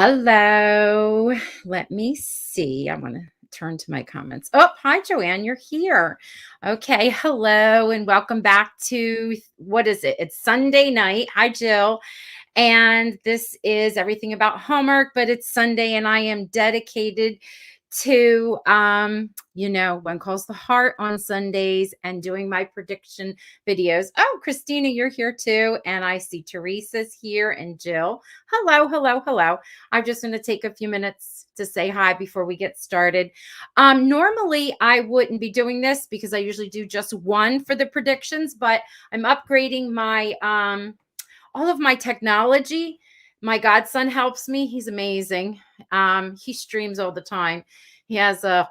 Hello. Let me see. I want to turn to my comments. Oh, hi, Joanne. You're here. Okay. Hello, and welcome back to what is it? It's Sunday night. Hi, Jill. And this is everything about Hallmark, but it's Sunday, and I am dedicated to One Calls the Heart on Sundays and doing my prediction videos. Oh, Christina, you're here too. And I see Teresa's here and Jill. Hello, hello, hello. I'm just going to take a few minutes to say hi before we get started. Normally I wouldn't be doing this because I usually do just one for the predictions, but I'm upgrading my all of my technology. My godson helps me. He's amazing. He streams all the time. He has a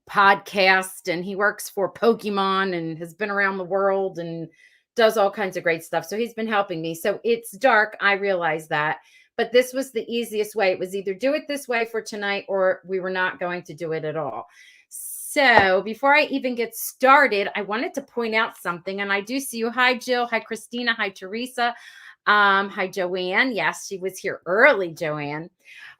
podcast and he works for Pokemon and has been around the world and does all kinds of great stuff. So he's been helping me. So it's dark. I realize that. But this was the easiest way. It was either do it this way for tonight or we were not going to do it at all. So before I even get started, I wanted to point out something. And I do see you. Hi, Jill. Hi, Christina. Hi, Teresa. Hi, Joanne. Yes, she was here early, Joanne.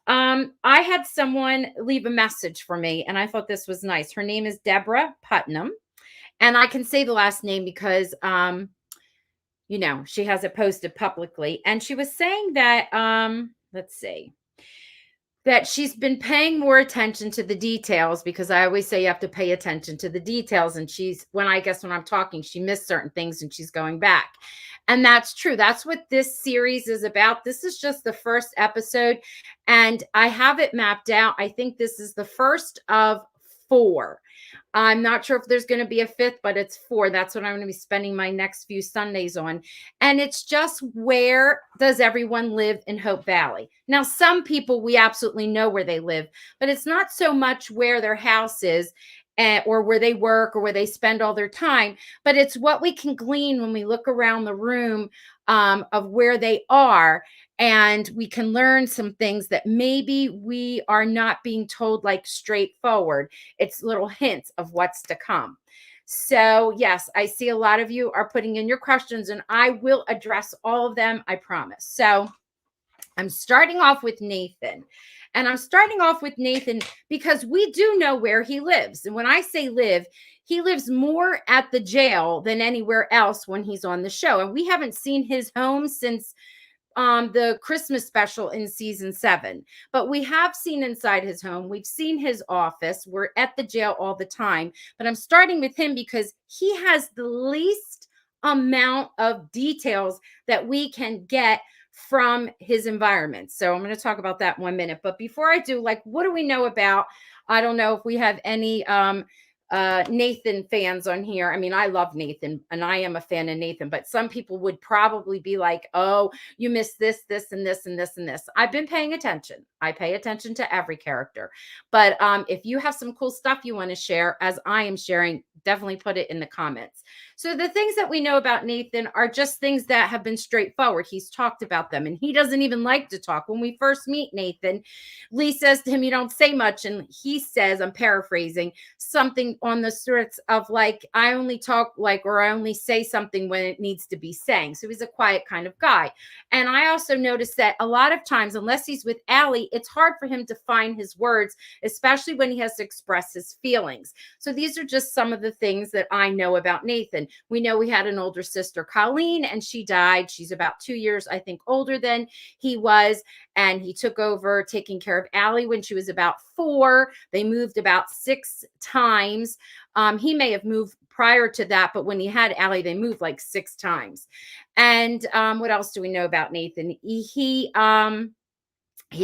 I had someone leave a message for me, and I thought this was nice. Her name is Deborah Putnam, and I can say the last name because, she has it posted publicly. And she was saying that, let's see, that she's been paying more attention to the details because I always say you have to pay attention to the details. And when I'm talking, she missed certain things and she's going back. And that's true. That's what this series is about. This is just the first episode and I have it mapped out. I think this is the first of 4. I'm not sure if there's going to be a 5th, but it's 4. That's what I'm going to be spending my next few Sundays on. And it's just, where does everyone live in Hope Valley? Now, some people, we absolutely know where they live, but it's not so much where their house is or where they work or where they spend all their time, but it's what we can glean when we look around the room of where they are. And we can learn some things that maybe we are not being told like straightforward. It's little hints of what's to come. So yes, I see a lot of you are putting in your questions and I will address all of them, I promise. So I'm starting off with Nathan. And I'm starting off with Nathan because we do know where he lives. And when I say live, he lives more at the jail than anywhere else when he's on the show. And we haven't seen his home since the Christmas special in season 7, but we have seen inside his home. We've seen his office. We're at the jail all the time, but I'm starting with him because he has the least amount of details that we can get from his environment. So I'm going to talk about that in 1 minute. But before I do, what do we know about, I don't know if we have any Nathan fans on here. I mean, I love Nathan and I am a fan of Nathan, but some people would probably be like, oh, you missed this, this, and this, and this, and this. I've been paying attention. I pay attention to every character. But if you have some cool stuff you want to share, as I am sharing, definitely put it in the comments. So the things that we know about Nathan are just things that have been straightforward. He's talked about them and he doesn't even like to talk. When we first meet Nathan, Lee says to him, you don't say much. And he says, I'm paraphrasing, something on the sorts of I only talk or I only say something when it needs to be saying. So he's a quiet kind of guy. And I also noticed that a lot of times, unless he's with Allie, it's hard for him to find his words, especially when he has to express his feelings. So these are just some of the things that I know about Nathan. We know he had an older sister, Colleen, and she died. She's about 2 years, I think, older than he was. And he took over taking care of Allie when she was about 4. They moved about 6 times. He may have moved prior to that, but when he had Allie, they moved 6 times. And what else do we know about Nathan? He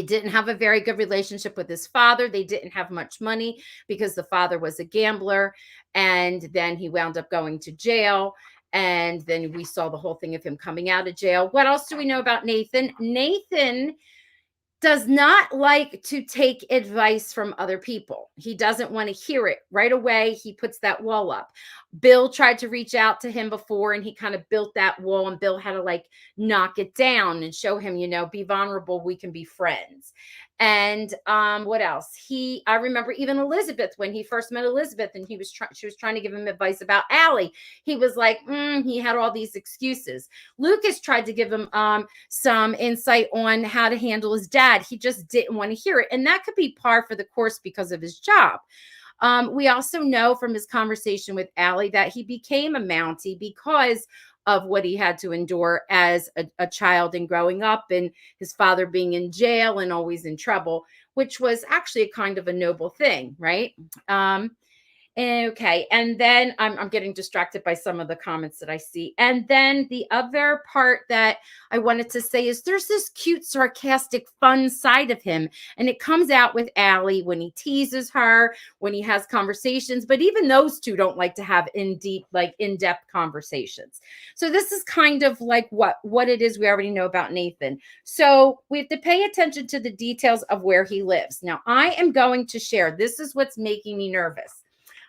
didn't have a very good relationship with his father. They didn't have much money because the father was a gambler. And then he wound up going to jail. And then we saw the whole thing of him coming out of jail. What else do we know about Nathan? Nathan does not like to take advice from other people. He doesn't want to hear it right away. He puts that wall up. Bill tried to reach out to him before and he kind of built that wall, and Bill had to knock it down and show him, be vulnerable. We can be friends. And what else? I remember even Elizabeth, when he first met Elizabeth and she was trying to give him advice about Allie. He was like, he had all these excuses. Lucas tried to give him some insight on how to handle his dad. He just didn't want to hear it. And that could be par for the course because of his job. We also know from his conversation with Allie that he became a Mountie because of what he had to endure as a child and growing up, and his father being in jail and always in trouble, which was actually a kind of a noble thing, right? Um, Okay. And then I'm getting distracted by some of the comments that I see. And then the other part that I wanted to say is there's this cute, sarcastic, fun side of him. And it comes out with Allie when he teases her, when he has conversations. But even those two don't like to have in-depth conversations. So this is kind of like what it is we already know about Nathan. So we have to pay attention to the details of where he lives. Now, I am going to share. This is what's making me nervous.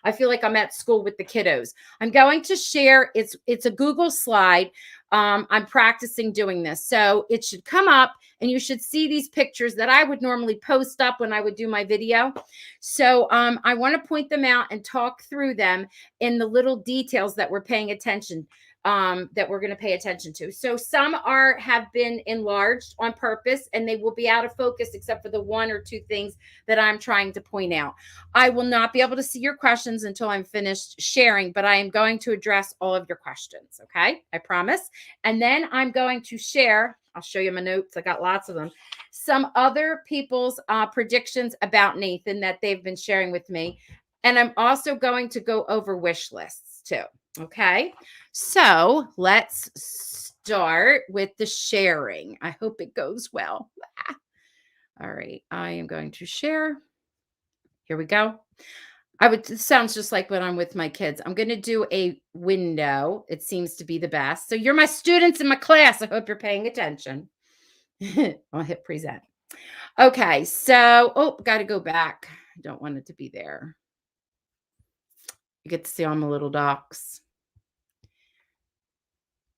I feel like I'm at school with the kiddos. I'm going to share. It's a Google slide. I'm practicing doing this. So it should come up and you should see these pictures that I would normally post up when I would do my video. So I want to point them out and talk through them in the little details that we're paying attention that we're going to pay attention to. So some have been enlarged on purpose and they will be out of focus except for the one or two things that I'm trying to point out. I will not be able to see your questions until I'm finished sharing, but I am going to address all of your questions. Okay, I promise. And then I'm going to share. I'll show you my notes. I got lots of them. Some other people's predictions about Nathan that they've been sharing with me. And I'm also going to go over wish lists too. Okay, so let's start with the sharing. I hope it goes well. All right, I am going to share. Here we go. It sounds just like when I'm with my kids. I'm going to do a window. It seems to be the best. So you're my students in my class. I hope you're paying attention. I'll hit present. Okay, so, got to go back. I don't want it to be there. You get to see all my little docs.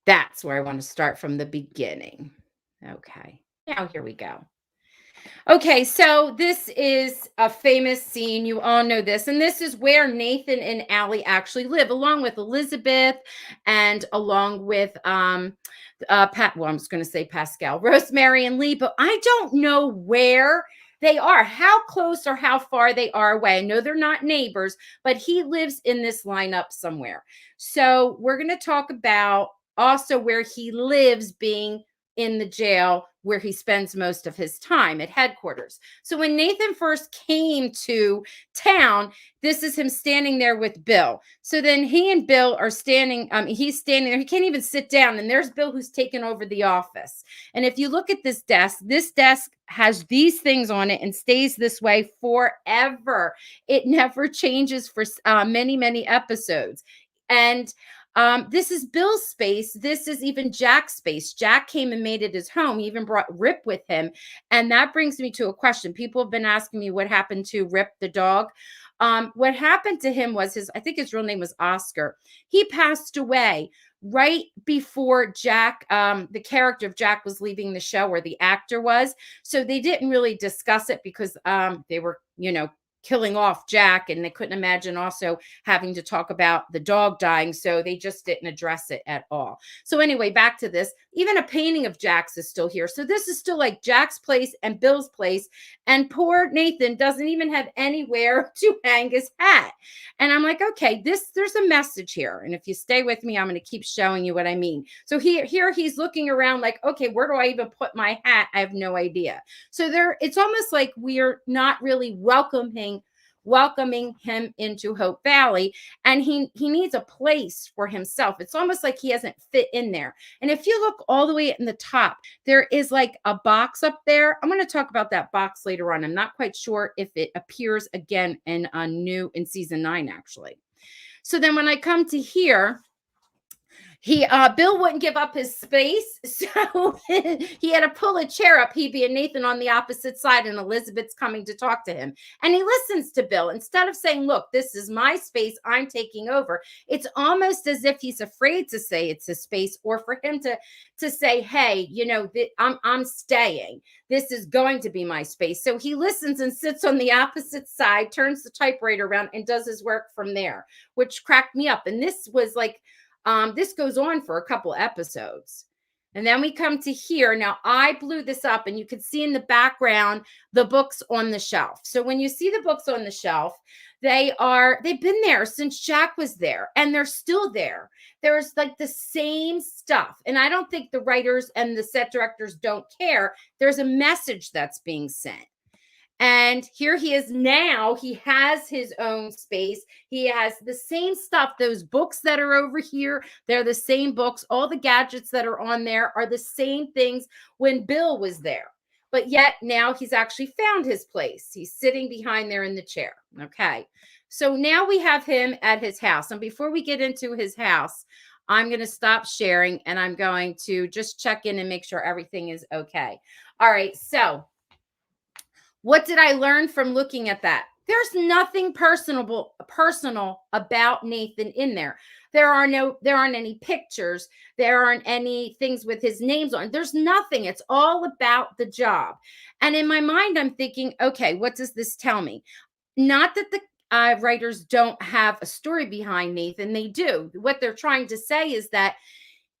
That's where I want to start from the beginning. Okay, now here we go. Okay, so this is a famous scene. You all know this. And this is where Nathan and Allie actually live, along with Elizabeth and along with Pat. Well, I'm just going to say Pascal, Rosemary, and Lee, but I don't know where they are, how close or how far they are away. I know they're not neighbors, but he lives in this lineup somewhere. So we're going to talk about also where he lives being in the jail where he spends most of his time at headquarters. So when Nathan first came to town, this is him standing there with Bill. So then he and Bill are standing, he's standing there. He can't even sit down. And there's Bill who's taken over the office. And if you look at this desk has these things on it and stays this way forever. It never changes for many, many episodes. And this is Bill's space. This is even Jack's space. Jack came and made it his home. He even brought Rip with him. And that brings me to a question. People have been asking me what happened to Rip the dog. What happened to him was I think his real name was Oscar. He passed away right before Jack, the character of Jack was leaving the show, or the actor was. So they didn't really discuss it because they were, killing off Jack, and they couldn't imagine also having to talk about the dog dying. So they just didn't address it at all. So anyway, back to this. Even a painting of Jack's is still here. So this is still like Jack's place and Bill's place. And poor Nathan doesn't even have anywhere to hang his hat. And I'm like, okay, there's a message here. And if you stay with me, I'm going to keep showing you what I mean. So here he's looking around like, okay, where do I even put my hat? I have no idea. So it's almost like we're not really welcoming him into Hope Valley, and he needs a place for himself. It's almost like he hasn't fit in there. And if you look all the way in the top, there is like a box up there. I'm going to talk about that box later on. I'm not quite sure if it appears again in season 9, actually. So then when I come to here, Bill wouldn't give up his space, so he had to pull a chair up, he being Nathan, on the opposite side, and Elizabeth's coming to talk to him. And he listens to Bill. Instead of saying, look, this is my space, I'm taking over, it's almost as if he's afraid to say it's his space, or for him to say, hey, I'm staying. This is going to be my space. So he listens and sits on the opposite side, turns the typewriter around, and does his work from there, which cracked me up. And this was like, this goes on for a couple episodes. And then we come to here. Now, I blew this up, and you can see in the background the books on the shelf. So when you see the books on the shelf, they've been there since Jack was there, and they're still there. There's like the same stuff. And I don't think the writers and the set directors don't care. There's a message that's being sent. And here he is now. He has his own space. He has the same stuff. Those books that are over here, they're the same books. All the gadgets that are on there are the same things when Bill was there. But yet now he's actually found his place. He's sitting behind there in the chair. Okay. So now we have him at his house. And before we get into his house, I'm going to stop sharing, and I'm going to just check in and make sure everything is okay. All right. So what did I learn from looking at that? There's nothing personal about Nathan in there. There aren't any pictures. There aren't any things with his names on. There's nothing. It's all about the job. And in my mind, I'm thinking, okay, what does this tell me? Not that the writers don't have a story behind Nathan. They do. What they're trying to say is that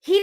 he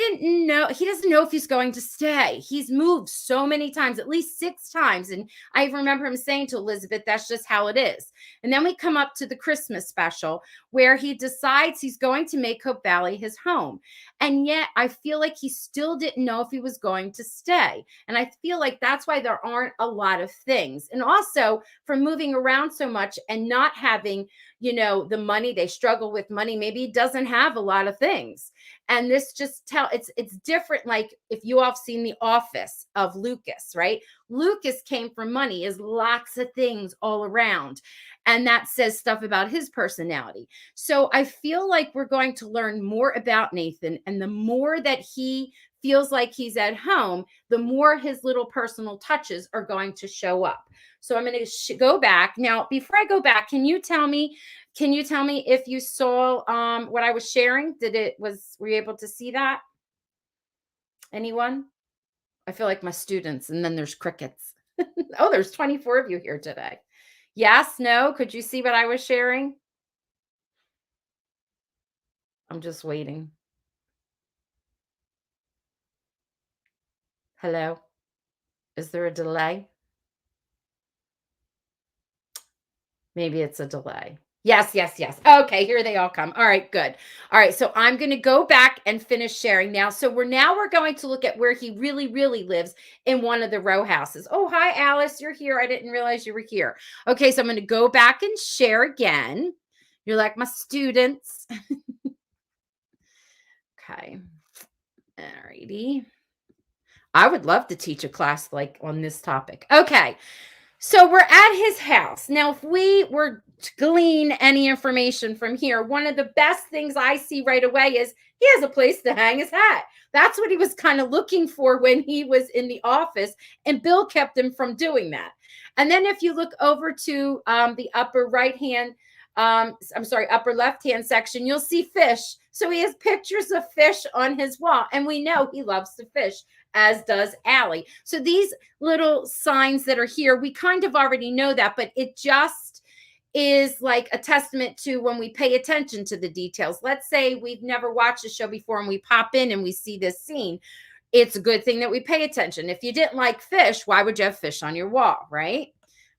doesn't know if he's going to stay. He's moved so many times, at least 6 times. And I remember him saying to Elizabeth, that's just how it is. And then we come up to the Christmas special, where he decides he's going to make Hope Valley his home. And yet I feel like he still didn't know if he was going to stay. And I feel like that's why there aren't a lot of things. And also, from moving around so much and not having, the money, they struggle with money. Maybe he doesn't have a lot of things. And this just it's different. Like if you all have seen The Office of Lucas, right? Lucas came from money, is lots of things all around. And that says stuff about his personality. So I feel like we're going to learn more about Nathan. And the more that he feels like he's at home, the more his little personal touches are going to show up. So I'm going to go back. Now, before I go back, can you tell me if you saw what I was sharing? Were you able to see that? Anyone? I feel like my students, and then there's crickets. Oh, there's 24 of you here today. Yes, no? Could you see what I was sharing? I'm just waiting. Hello? Is there a delay? Maybe it's a delay. Yes. Okay, here they all come. All right, good. All right, so I'm going to go back and finish sharing now. So we're going to look at where he really, really lives, in one of the row houses. Oh, hi, Alice. You're here. I didn't realize you were here. Okay, so I'm going to go back and share again. You're like my students. Okay. All righty. I would love to teach a class like on this topic. Okay. So we're at his house. Now, if we were to glean any information from here, one of the best things I see right away is he has a place to hang his hat. That's what he was kind of looking for when he was in the office, and Bill kept him from doing that. And then if you look over to the upper upper left-hand section, you'll see fish. So he has pictures of fish on his wall, and we know he loves to fish, as does Allie. So these little signs that are here, we kind of already know that, but it just is like a testament to when we pay attention to the details. Let's say we've never watched the show before and we pop in and we see this scene. It's a good thing that we pay attention. If you didn't like fish, why would you have fish on your wall, right?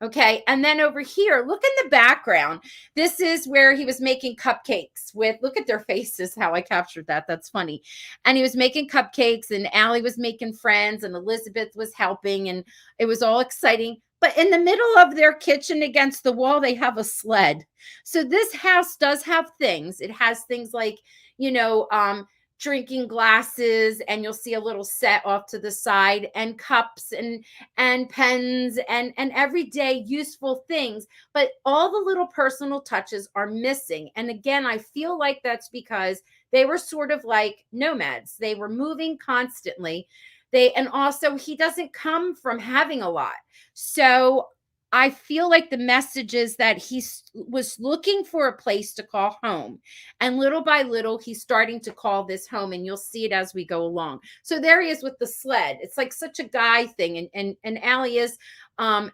Okay, and then over here, look in the background. This is where he was making cupcakes look at their faces, how I captured that. That's funny. And he was making cupcakes, and Allie was making friends, and Elizabeth was helping, and it was all exciting. But in the middle of their kitchen against the wall, they have a sled. So this house does have things. It has things like, drinking glasses, and you'll see a little set off to the side, and cups and pens and everyday useful things, but all the little personal touches are missing. And again, I feel like that's because they were sort of like nomads. They were moving constantly. And also he doesn't come from having a lot. So I feel like the message is that he was looking for a place to call home. And little by little, he's starting to call this home, and you'll see it as we go along. So there he is with the sled. It's like such a guy thing. And Allie is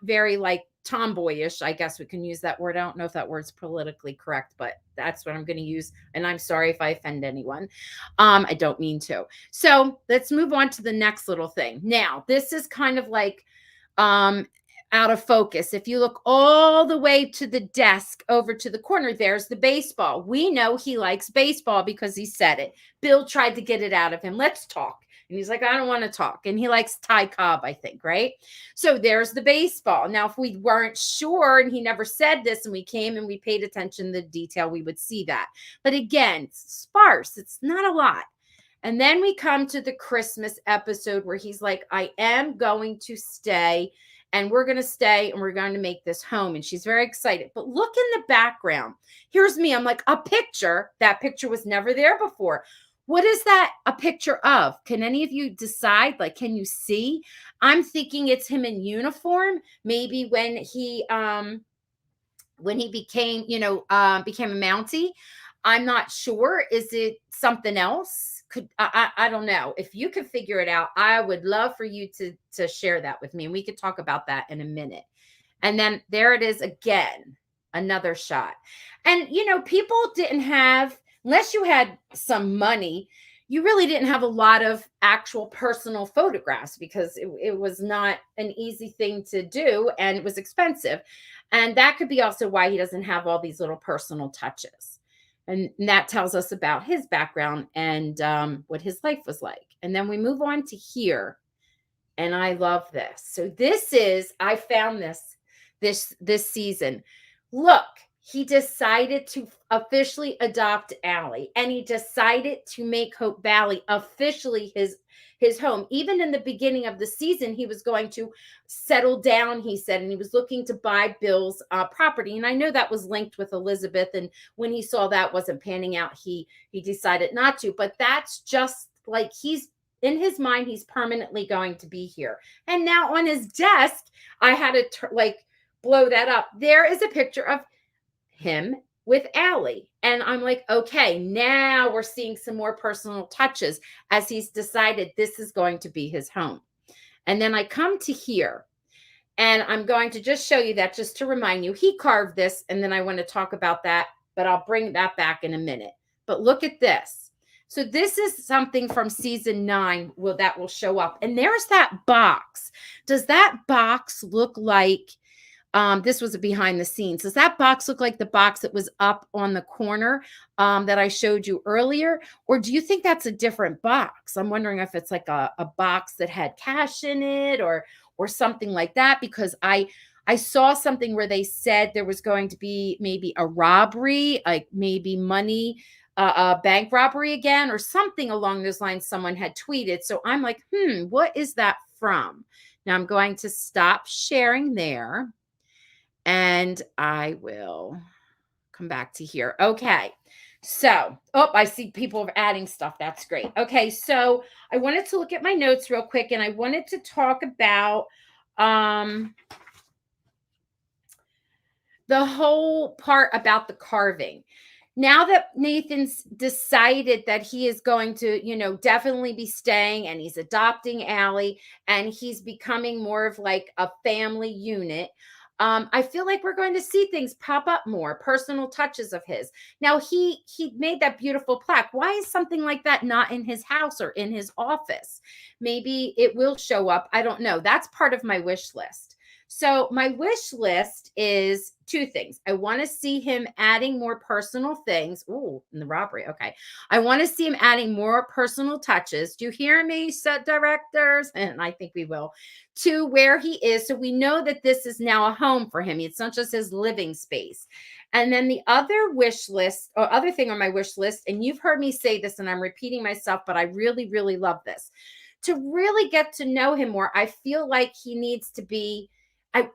very like tomboyish, I guess we can use that word. I don't know if that word's politically correct, but that's what I'm going to use. And I'm sorry if I offend anyone. I don't mean to. So let's move on to the next little thing. Now, this is kind of like out of focus. If you look all the way to the desk over to the corner, there's the baseball. We know he likes baseball because he said it. Bill tried to get it out of him. Let's talk. And he's like, I don't want to talk. And he likes Ty Cobb, I think, right? So there's the baseball. Now, if we weren't sure and he never said this and we came and we paid attention to the detail, we would see that. But again, it's sparse. It's not a lot. And then we come to the Christmas episode where he's like, I am going to stay, and we're going to stay, and we're going to make this home. And she's very excited. But look in the background. Here's me. I'm like, a picture. That picture was never there before. What is that a picture of? Can any of you decide? Like, can you see? I'm thinking it's him in uniform. Maybe when he became, became a Mountie. I'm not sure. Is it something else? I don't know. If you could figure it out, I would love for you to share that with me, and we could talk about that in a minute. And then there it is again, another shot. And people didn't have, unless you had some money, you really didn't have a lot of actual personal photographs because it was not an easy thing to do, and it was expensive. And that could be also why he doesn't have all these little personal touches. And that tells us about his background and what his life was like. And then we move on to here. And I love this. So I found this season. Look, he decided to officially adopt Allie, and he decided to make Hope Valley officially his home. Even in the beginning of the season, he was going to settle down, he said, and he was looking to buy Bill's property. And I know that was linked with Elizabeth. And when he saw that wasn't panning out, he decided not to. But that's just like he's in his mind, he's permanently going to be here. And now on his desk, I had to blow that up. There is a picture of him with Allie. And I'm like, okay, now we're seeing some more personal touches as he's decided this is going to be his home. And then I come to here, and I'm going to just show you that just to remind you, he carved this, and then I want to talk about that, but I'll bring that back in a minute. But look at this. So this is something from season 9 that will show up. And there's that box. Does that box look like, this was a behind the scenes. Does that box look like the box that was up on the corner that I showed you earlier? Or do you think that's a different box? I'm wondering if it's like a box that had cash in it or something like that, because I saw something where they said there was going to be maybe a robbery, like maybe money, a bank robbery again, or something along those lines someone had tweeted. So I'm like, what is that from? Now I'm going to stop sharing there. And I will come back to here. Okay. So, I see people are adding stuff. That's great. Okay. So I wanted to look at my notes real quick, and I wanted to talk about the whole part about the carving. Now that Nathan's decided that he is going to, definitely be staying, and he's adopting Allie, and he's becoming more of like a family unit, I feel like we're going to see things pop up more, personal touches of his. Now, he made that beautiful plaque. Why is something like that not in his house or in his office? Maybe it will show up. I don't know. That's part of my wish list. So my wish list is two things. I want to see him adding more personal things. Ooh, in the robbery. Okay. I want to see him adding more personal touches. Do you hear me, set directors? And I think we will, to where he is. So we know that this is now a home for him. It's not just his living space. And then the other wish list or other thing on my wish list, and you've heard me say this and I'm repeating myself, but I really, really love this. To really get to know him more, I feel like he needs to be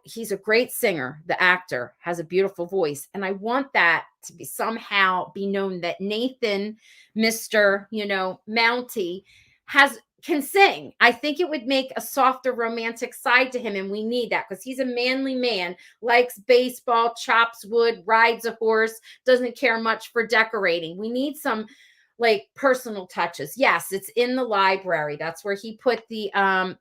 he's a great singer. The actor has a beautiful voice. And I want that to be somehow be known that Nathan, Mr. Mountie, can sing. I think it would make a softer romantic side to him. And we need that because he's a manly man, likes baseball, chops wood, rides a horse, doesn't care much for decorating. We need some like personal touches. Yes, it's in the library. That's where he put the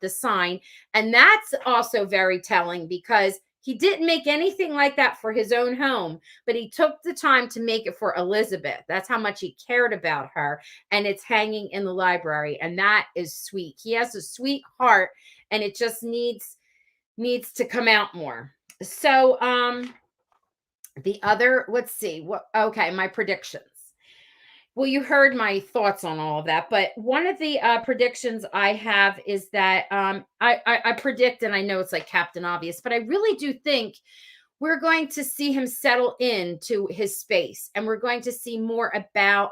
sign. And that's also very telling because he didn't make anything like that for his own home, but he took the time to make it for Elizabeth. That's how much he cared about her. And it's hanging in the library. And that is sweet. He has a sweet heart and it just needs to come out more. So the other, let's see okay, my predictions. Well, you heard my thoughts on all of that, but one of the predictions I have is that I predict, and I know it's like Captain Obvious, but I really do think we're going to see him settle into his space, and we're going to see more about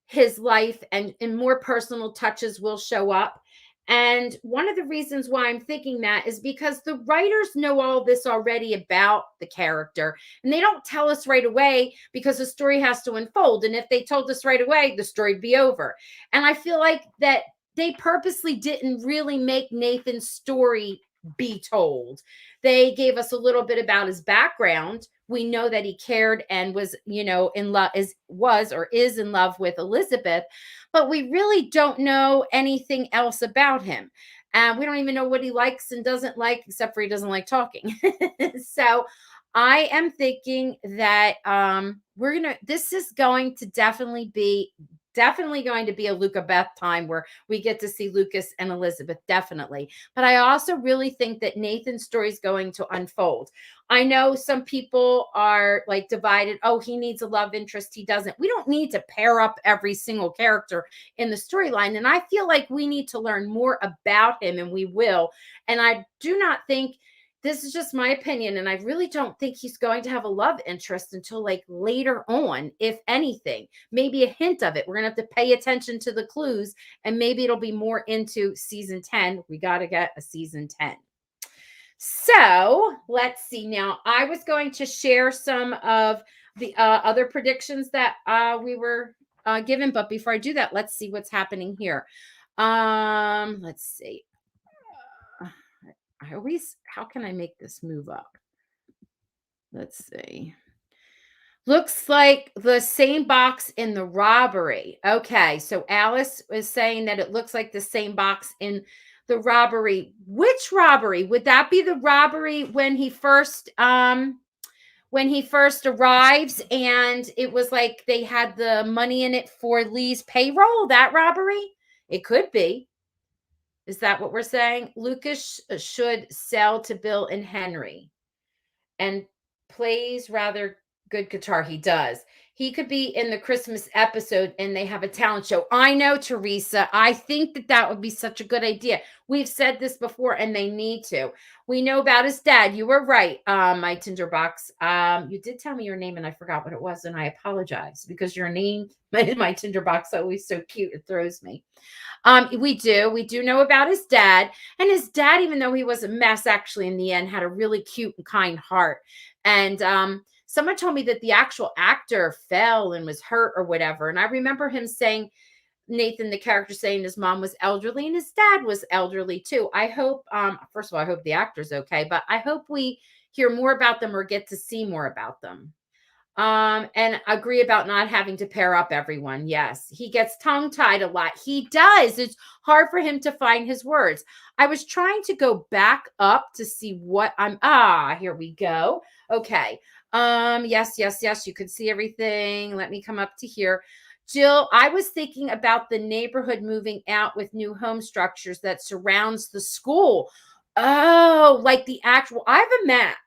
his life, and more personal touches will show up. And one of the reasons why I'm thinking that is because the writers know all this already about the character, and they don't tell us right away because the story has to unfold. And if they told us right away, the story'd be over. And I feel like that they purposely didn't really make Nathan's story be told. They gave us a little bit about his background. We know that he cared and was, in love, is in love with Elizabeth, but we really don't know anything else about him. And we don't even know what he likes and doesn't like, except for he doesn't like talking. So I am thinking that this is going to definitely going to be a Luca Beth time where we get to see Lucas and Elizabeth, definitely. But I also really think that Nathan's story is going to unfold. I know some people are like divided. Oh, he needs a love interest. He doesn't. We don't need to pair up every single character in the storyline. And I feel like we need to learn more about him, and we will. And I do not think, this is just my opinion, and I really don't think he's going to have a love interest until like later on, if anything, maybe a hint of it. We're going to have to pay attention to the clues, and maybe it'll be more into season 10. We got to get a season 10. So let's see. Now, I was going to share some of the other predictions that we were given, but before I do that, let's see what's happening here. Let's see. How can I make this move up? Let's see. Looks like the same box in the robbery. Okay, so Alice is saying that it looks like the same box in the robbery. Which robbery? Would that be the robbery when he first arrives and it was like they had the money in it for Lee's payroll? That robbery? It could be. Is that what we're saying? Lucas should sell to Bill and Henry and plays rather good guitar. He does. He could be in the Christmas episode and they have a talent show. I know, Teresa. I think that would be such a good idea. We've said this before and they need to. We know about his dad. You were right, my Tinderbox. You did tell me your name and I forgot what it was, and I apologize because your name, my Tinderbox, always so cute. It throws me. We do know about his dad, and his dad, even though he was a mess, actually in the end had a really cute and kind heart. And someone told me that the actual actor fell and was hurt or whatever. And I remember him saying, Nathan, the character, saying his mom was elderly and his dad was elderly too. I hope, first of all, I hope the actor's okay, but I hope we hear more about them or get to see more about them. And agree about not having to pair up everyone. Yes, he gets tongue-tied a lot. He does. It's hard for him to find his words. I was trying to go back up to see what here we go. Okay. Yes. You could see everything. Let me come up to here. Jill, I was thinking about the neighborhood moving out with new home structures that surrounds the school. Oh, like the actual I have a map.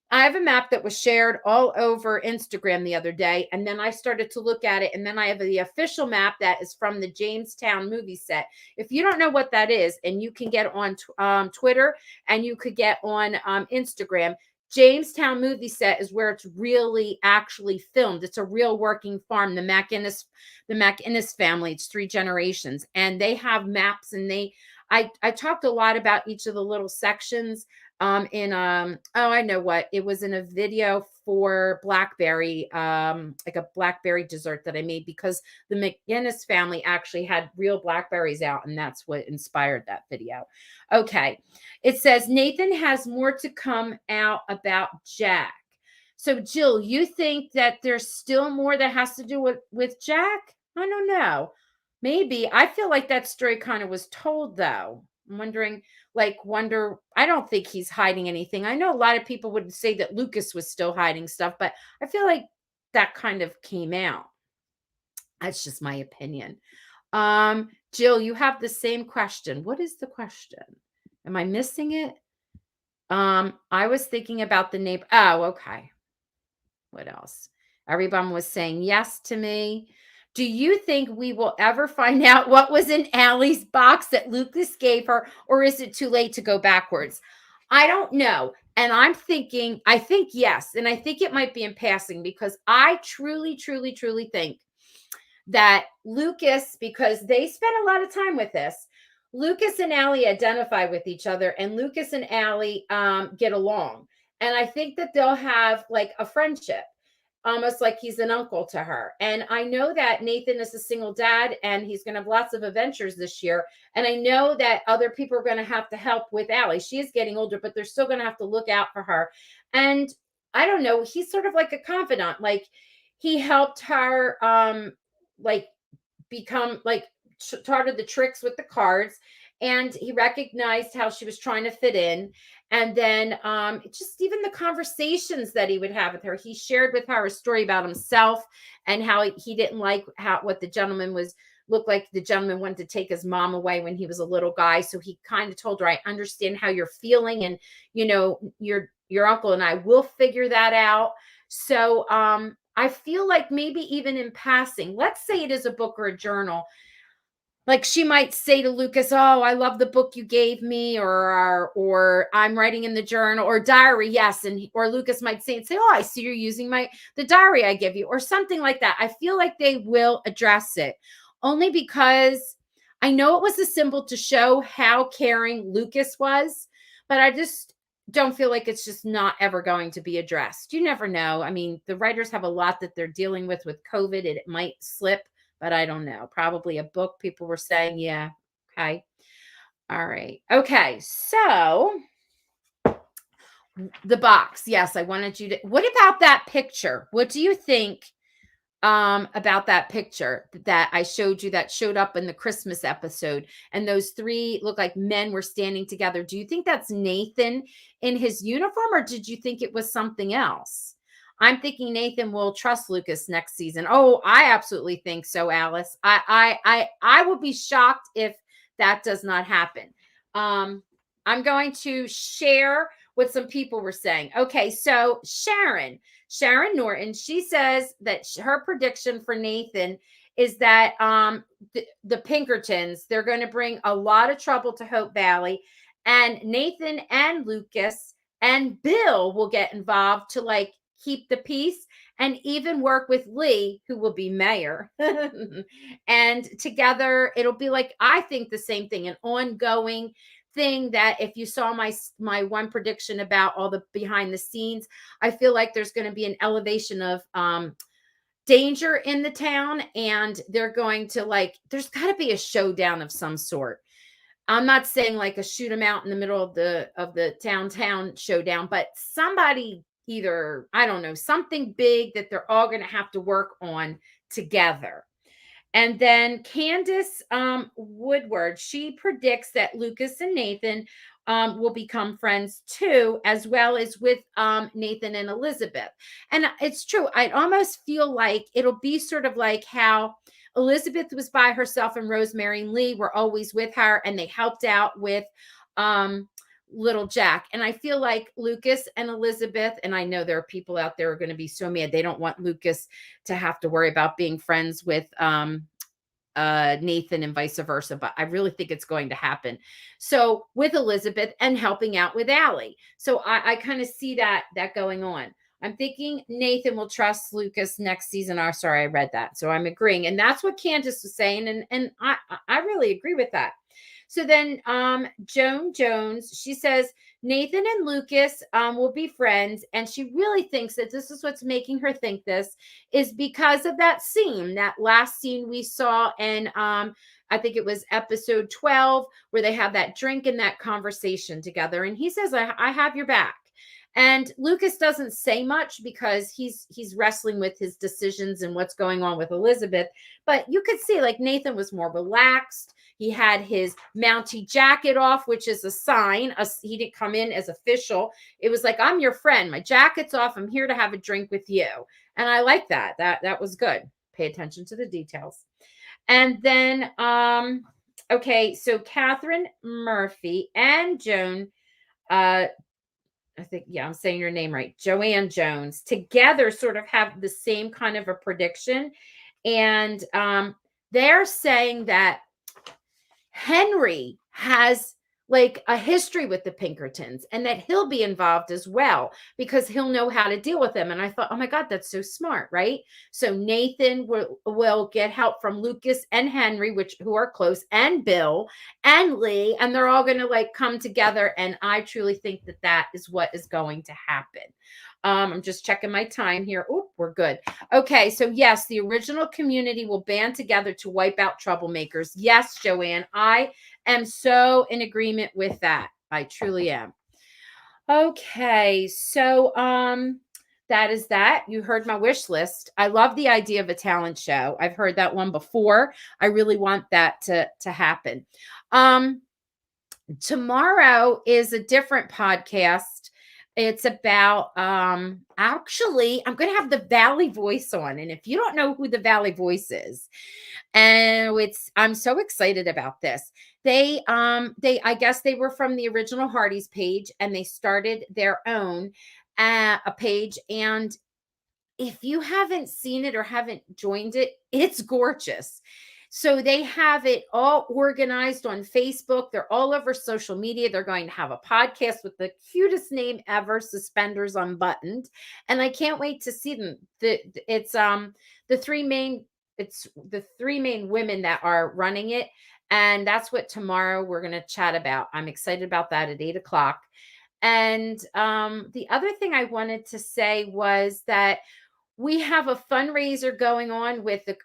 I have a map that was shared all over Instagram the other day, and then I started to look at it, and then I have the official map that is from the Jamestown movie set. If you don't know what that is, and you can get on Twitter and you could get on Instagram, Jamestown movie set is where it's really actually filmed. It's a real working farm. The McInnes family. It's 3 generations, and they have maps, and I talked a lot about each of the little sections in oh, I know what it was, in a video for blackberry, like a blackberry dessert that I made, because the McGinnis family actually had real blackberries out, and that's what inspired that video. Okay, it says Nathan has more to come out about Jack. So Jill, you think that there's still more that has to do with Jack? I don't know. Maybe. I feel like that story kind of was told, though. I'm wondering, I don't think he's hiding anything. I know a lot of people would say that Lucas was still hiding stuff, but I feel like that kind of came out. That's just my opinion. Jill, you have the same question. What is the question? Am I missing it? I was thinking about the neighbor. Oh, okay. What else? Everyone was saying yes to me. Do you think we will ever find out what was in Allie's box that Lucas gave her, or is it too late to go backwards? I don't know. And I think yes. And I think it might be in passing, because I truly, truly, truly think that Lucas, because they spent a lot of time with this, Lucas and Allie identify with each other, and Lucas and Allie get along. And I think that they'll have like a friendship, almost like he's an uncle to her. And I know that Nathan is a single dad, and he's going to have lots of adventures this year. And I know that other people are going to have to help with Allie. She is getting older, but they're still going to have to look out for her. And I don't know, he's sort of like a confidant. Like, he helped her like become like taught her the tricks with the cards, and he recognized how she was trying to fit in. And then just even the conversations that he would have with her, he shared with her a story about himself, and how he didn't like how what the gentleman was looked like. The gentleman wanted to take his mom away when he was a little guy, so he kind of told her, I understand how you're feeling, and your uncle and I will figure that out. So I feel like maybe even in passing, let's say it is a book or a journal, like she might say to Lucas, "Oh, I love the book you gave me," or "I'm writing in the journal or diary." Yes, or Lucas might say, "Oh, I see you're using the diary I give you," or something like that. I feel like they will address it, only because I know it was a symbol to show how caring Lucas was, but I just don't feel like it's just not ever going to be addressed. You never know. I mean, the writers have a lot that they're dealing with COVID. It might slip, but I don't know. Probably a book. People were saying, yeah. Okay. All right. Okay. So the box. Yes, I wanted you to. What about that picture? What do you think about that picture that I showed you that showed up in the Christmas episode? And those 3 look like men were standing together. Do you think that's Nathan in his uniform, or did you think it was something else? I'm thinking Nathan will trust Lucas next season. Oh, I absolutely think so, Alice. I will be shocked if that does not happen. I'm going to share what some people were saying. Okay, so Sharon Norton, she says that her prediction for Nathan is that the Pinkertons, they're going to bring a lot of trouble to Hope Valley, and Nathan and Lucas and Bill will get involved to like keep the peace, and even work with Lee, who will be mayor. And together it'll be like, I think the same thing, an ongoing thing, that if you saw my one prediction about all the behind the scenes, I feel like there's going to be an elevation of danger in the town, and they're going to there's got to be a showdown of some sort. I'm not saying like a shoot 'em out in the middle of the town showdown, but somebody, either, I don't know, something big that they're all going to have to work on together. And then Candace Woodward, she predicts that Lucas and Nathan will become friends too, as well as with Nathan and Elizabeth. And it's true. I almost feel like it'll be sort of like how Elizabeth was by herself, and Rosemary and Lee were always with her, and they helped out with little Jack. And I feel like Lucas and Elizabeth, and I know there are people out there who are going to be so mad. They don't want Lucas to have to worry about being friends with Nathan and vice versa, but I really think it's going to happen. So with Elizabeth and helping out with Allie. So I kind of see that going on. I'm thinking Nathan will trust Lucas next season. Oh, sorry, I read that. So I'm agreeing. And that's what Candace was saying. And I really agree with that. So then Joan Jones, she says Nathan and Lucas will be friends. And she really thinks that this is what's making her think this is because of that scene, that last scene we saw in I think it was episode 12, where they have that drink and that conversation together. And he says, I have your back. And Lucas doesn't say much because he's wrestling with his decisions and what's going on with Elizabeth. But you could see like Nathan was more relaxed. He had his Mountie jacket off, which is a sign. He didn't come in as official. It was like, I'm your friend. My jacket's off. I'm here to have a drink with you. And I like that. That was good. Pay attention to the details. And then, okay, so Catherine Murphy and Joan, I think, yeah, I'm saying your name right, Joanne Jones, together sort of have the same kind of a prediction. And they're saying that Henry has like a history with the Pinkertons and that he'll be involved as well because he'll know how to deal with them. And I thought, oh my God, that's so smart, right? So Nathan will get help from Lucas and Henry, who are close, and Bill and Lee, and they're all going to like come together. And I truly think that is what is going to happen. I'm just checking my time here. Oh, we're good. Okay, so yes, the original community will band together to wipe out troublemakers. Yes, Joanne, I am so in agreement with that. I truly am. Okay, so that is that. You heard my wish list. I love the idea of a talent show. I've heard that one before. I really want that to happen. Tomorrow is a different podcast. It's about actually I'm going to have the Valley Voice on, and if you don't know who the Valley Voice is, and I'm so excited about this. They I guess they were from the original Hardy's page and they started their own a page, and if you haven't seen it or haven't joined it, it's gorgeous. So they have it all organized on Facebook. They're all over social media. They're going to have a podcast with the cutest name ever, Suspenders Unbuttoned. And I can't wait to see them. It's the three main women that are running it. And that's what tomorrow we're going to chat about. I'm excited about that at 8:00. And the other thing I wanted to say was that we have a fundraiser going on with the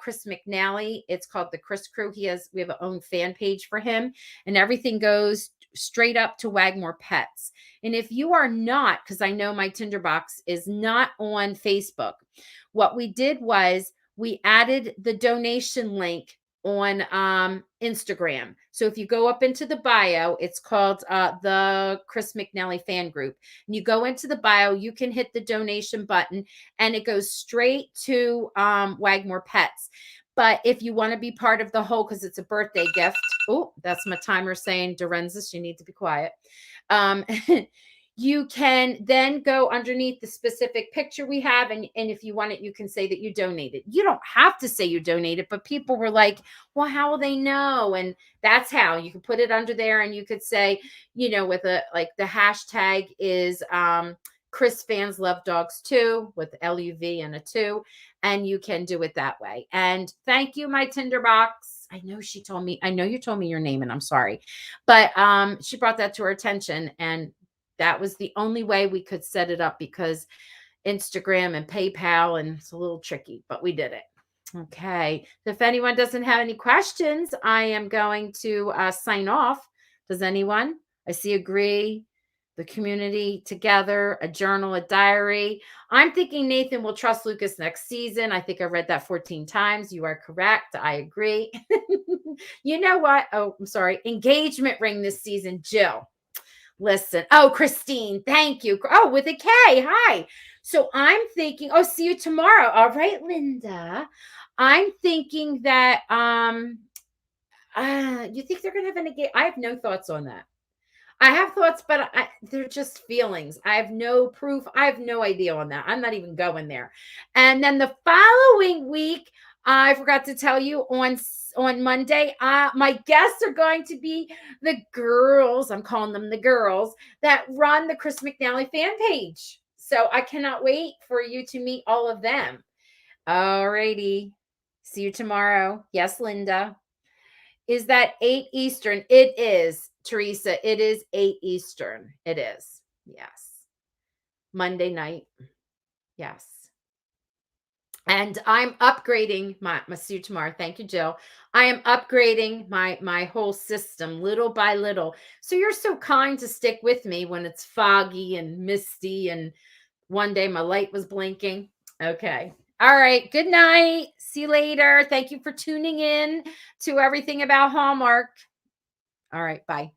Chris McNally. It's called the Chris Crew. We have our own fan page for him, and everything goes straight up to Wagmore Pets. And if you are not, because I know my tinderbox is not on Facebook, what we did was we added the donation link on Instagram. So if you go up into the bio, it's called the Chris McNally fan group. And you go into the bio, you can hit the donation button and it goes straight to Wagmore Pets. But if you want to be part of the whole, because it's a birthday gift. Oh, that's my timer saying, Dorenzis, you need to be quiet. You can then go underneath the specific picture we have. And if you want it, you can say that you donated. You don't have to say you donated, but people were like, well, how will they know? And that's how you can put it under there. And you could say, with the hashtag is Chris fans love dogs too, with LUV and a 2. And you can do it that way. And thank you, my tinderbox. I know you told me your name and I'm sorry, but she brought that to her attention, and that was the only way we could set it up because Instagram and PayPal, and it's a little tricky, but we did it. Okay. If anyone doesn't have any questions, I am going to sign off. Does anyone? I see agree. The community together, a journal, a diary. I'm thinking Nathan will trust Lucas next season. I think I read that 14 times. You are correct. I agree. You know what? Oh, I'm sorry. Engagement ring this season, Jill. Listen. Oh, Christine, thank you. Oh, with a K. Hi. So I'm thinking, see you tomorrow. All right, Linda. I'm thinking that you think they're gonna have an engagement? I have no thoughts on that. I have thoughts, but they're just feelings. I have no proof. I have no idea on that. I'm not even going there. And then the following week, I forgot to tell you on Monday, my guests are going to be the girls. I'm calling them the girls that run the Chris McNally fan page. So I cannot wait for you to meet all of them. All righty. See you tomorrow. Yes, Linda. Is that 8 Eastern? It is, Teresa. It is 8 Eastern. It is. Yes. Monday night. Yes. And I'm upgrading my see you tomorrow. Thank you, Jill. I am upgrading my whole system little by little. So you're so kind to stick with me when it's foggy and misty and one day my light was blinking. Okay. All right. Good night. See you later. Thank you for tuning in to everything about Hallmark. All right. Bye.